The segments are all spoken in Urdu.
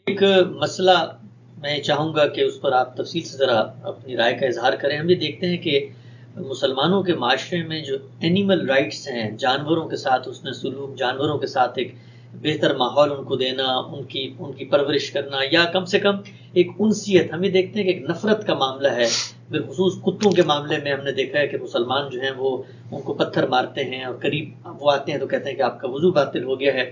ایک مسئلہ میں چاہوں گا کہ اس پر آپ تفصیل سے ذرا اپنی رائے کا اظہار کریں. ہم یہ دیکھتے ہیں کہ مسلمانوں کے معاشرے میں جو اینیمل رائٹس ہیں، جانوروں کے ساتھ حسن سلوک، جانوروں کے ساتھ ایک بہتر ماحول ان کو دینا، ان کی پرورش کرنا، یا کم سے کم ایک انسیت، ہم یہ دیکھتے ہیں کہ ایک نفرت کا معاملہ ہے. بالخصوص کتوں کے معاملے میں ہم نے دیکھا ہے کہ مسلمان جو ہیں وہ ان کو پتھر مارتے ہیں، اور قریب وہ آتے ہیں تو کہتے ہیں کہ آپ کا وضو باطل ہو گیا ہے.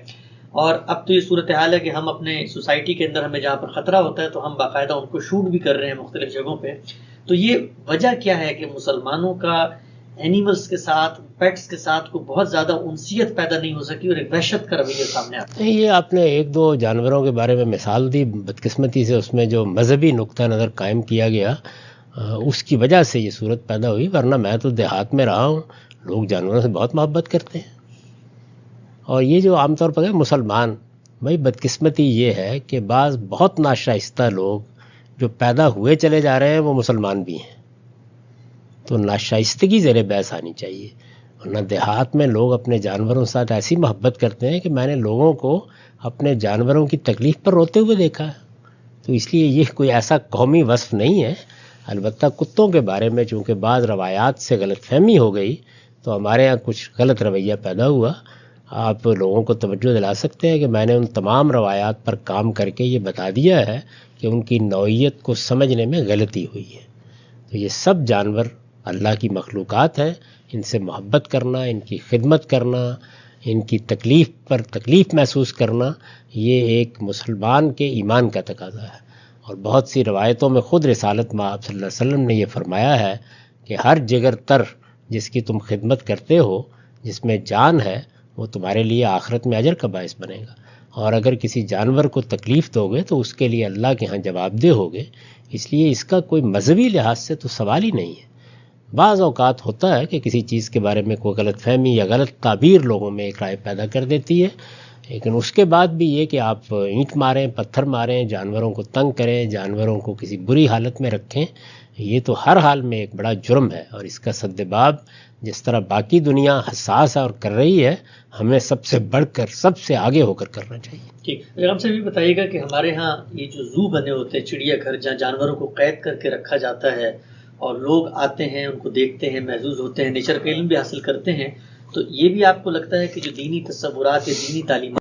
اور اب تو یہ صورتحال ہے کہ ہم اپنے سوسائٹی کے اندر ہمیں جہاں پر خطرہ ہوتا ہے تو ہم باقاعدہ ان کو شوٹ بھی کر رہے ہیں مختلف جگہوں پہ. تو یہ وجہ کیا ہے کہ مسلمانوں کا اینیملز کے ساتھ، پیٹس کے ساتھ کو بہت زیادہ انسیت پیدا نہیں ہو سکی اور ایک وحشت کا رویہ سامنے آتا ہے؟ یہ آپ نے ایک دو جانوروں کے بارے میں مثال دی، بدقسمتی سے اس میں جو مذہبی نقطہ نظر قائم کیا گیا اس کی وجہ سے یہ صورت پیدا ہوئی، ورنہ میں تو دیہات میں رہا ہوں، لوگ جانوروں سے بہت محبت کرتے ہیں. اور یہ جو عام طور پر ہے مسلمان، بھائی بدقسمتی یہ ہے کہ بعض بہت ناشائستہ لوگ جو پیدا ہوئے چلے جا رہے ہیں وہ مسلمان بھی ہیں. تو ناشائستگی زیر بحث آنی چاہیے، ورنہ دیہات میں لوگ اپنے جانوروں کے ساتھ ایسی محبت کرتے ہیں کہ میں نے لوگوں کو اپنے جانوروں کی تکلیف پر روتے ہوئے دیکھا ہے. تو اس لیے یہ کوئی ایسا قومی وصف نہیں ہے. البتہ کتوں کے بارے میں چونکہ بعض روایات سے غلط فہمی ہو گئی تو ہمارے ہاں کچھ غلط رویہ پیدا ہوا. آپ لوگوں کو توجہ دلا سکتے ہیں کہ میں نے ان تمام روایات پر کام کر کے یہ بتا دیا ہے کہ ان کی نوعیت کو سمجھنے میں غلطی ہوئی ہے. تو یہ سب جانور اللہ کی مخلوقات ہیں، ان سے محبت کرنا، ان کی خدمت کرنا، ان کی تکلیف پر تکلیف محسوس کرنا، یہ ایک مسلمان کے ایمان کا تقاضا ہے. اور بہت سی روایتوں میں خود رسالت مآب صلی اللہ علیہ وسلم نے یہ فرمایا ہے کہ ہر جگر تر جس کی تم خدمت کرتے ہو، جس میں جان ہے، وہ تمہارے لیے آخرت میں اجر کا باعث بنے گا. اور اگر کسی جانور کو تکلیف دو گے تو اس کے لیے اللہ کے ہاں جواب دہ ہوگے. اس لیے اس کا کوئی مذہبی لحاظ سے تو سوال ہی نہیں ہے. بعض اوقات ہوتا ہے کہ کسی چیز کے بارے میں کوئی غلط فہمی یا غلط تعبیر لوگوں میں ایک رائے پیدا کر دیتی ہے، لیکن اس کے بعد بھی یہ کہ آپ اینٹ ماریں، پتھر ماریں، جانوروں کو تنگ کریں، جانوروں کو کسی بری حالت میں رکھیں، یہ تو ہر حال میں ایک بڑا جرم ہے. اور اس کا سدباب جس طرح باقی دنیا حساس ہے اور کر رہی ہے، ہمیں سب سے بڑھ کر، سب سے آگے ہو کر کرنا چاہیے. ٹھیک. اگر ہم سے بھی بتائیے گا کہ ہمارے ہاں یہ جو زو بنے ہوتے ہیں، چڑیا گھر جہاں جانوروں کو قید کر کے رکھا جاتا ہے اور لوگ آتے ہیں، ان کو دیکھتے ہیں، محظوظ ہوتے ہیں، نیچر کا علم بھی حاصل کرتے ہیں، تو یہ بھی آپ کو لگتا ہے کہ جو دینی تصورات یا دینی تعلیمات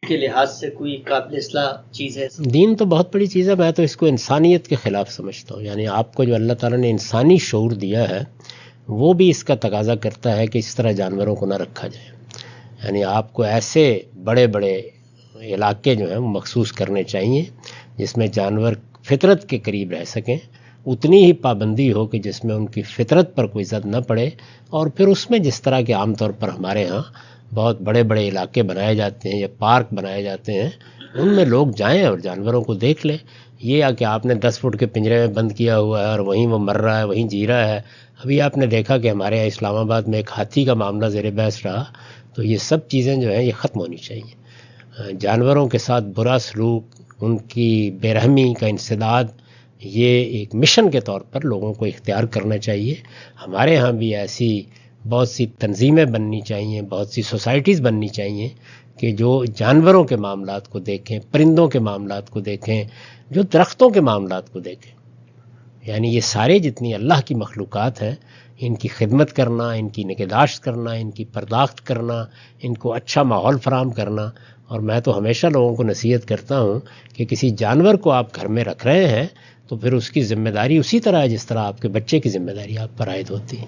کے لحاظ سے کوئی قابل اصلاح چیز ہے؟ دین تو بہت بڑی چیز ہے. میں تو اس کو انسانیت کے خلاف سمجھتا ہوں. یعنی آپ کو جو اللہ تعالیٰ نے انسانی شعور دیا ہے وہ بھی اس کا تقاضا کرتا ہے کہ اس طرح جانوروں کو نہ رکھا جائے. یعنی آپ کو ایسے بڑے بڑے علاقے جو ہیں وہ مخصوص کرنے چاہیے جس میں جانور فطرت کے قریب رہ سکیں، اتنی ہی پابندی ہو کہ جس میں ان کی فطرت پر کوئی زد نہ پڑے. اور پھر اس میں جس طرح کے عام طور پر ہمارے ہاں بہت بڑے بڑے علاقے بنائے جاتے ہیں یا پارک بنائے جاتے ہیں، ان میں لوگ جائیں اور جانوروں کو دیکھ لیں. یہ کہ آپ نے 10 فٹ کے پنجرے میں بند کیا ہوا ہے اور وہیں وہ مر رہا ہے، وہیں جی رہا ہے. ابھی آپ نے دیکھا کہ ہمارے یہاں اسلام آباد میں ایک ہاتھی کا معاملہ زیر بحث رہا. تو یہ سب چیزیں جو ہیں یہ ختم ہونی چاہیے. جانوروں کے ساتھ برا سلوک، ان کی بے رحمی کا انسداد، یہ ایک مشن کے طور پر لوگوں کو اختیار کرنا چاہیے. ہمارے ہاں بھی ایسی بہت سی تنظیمیں بننی چاہیے، بہت سی سوسائٹیز بننی چاہیے کہ جو جانوروں کے معاملات کو دیکھیں، پرندوں کے معاملات کو دیکھیں، جو درختوں کے معاملات کو دیکھیں. یعنی یہ سارے جتنی اللہ کی مخلوقات ہیں، ان کی خدمت کرنا، ان کی نگہداشت کرنا، ان کی پرداخت کرنا، ان کو اچھا ماحول فراہم کرنا. اور میں تو ہمیشہ لوگوں کو نصیحت کرتا ہوں کہ کسی جانور کو آپ گھر میں رکھ رہے ہیں تو پھر اس کی ذمہ داری اسی طرح ہے جس طرح آپ کے بچے کی ذمہ داری آپ پر عائد ہوتی ہے.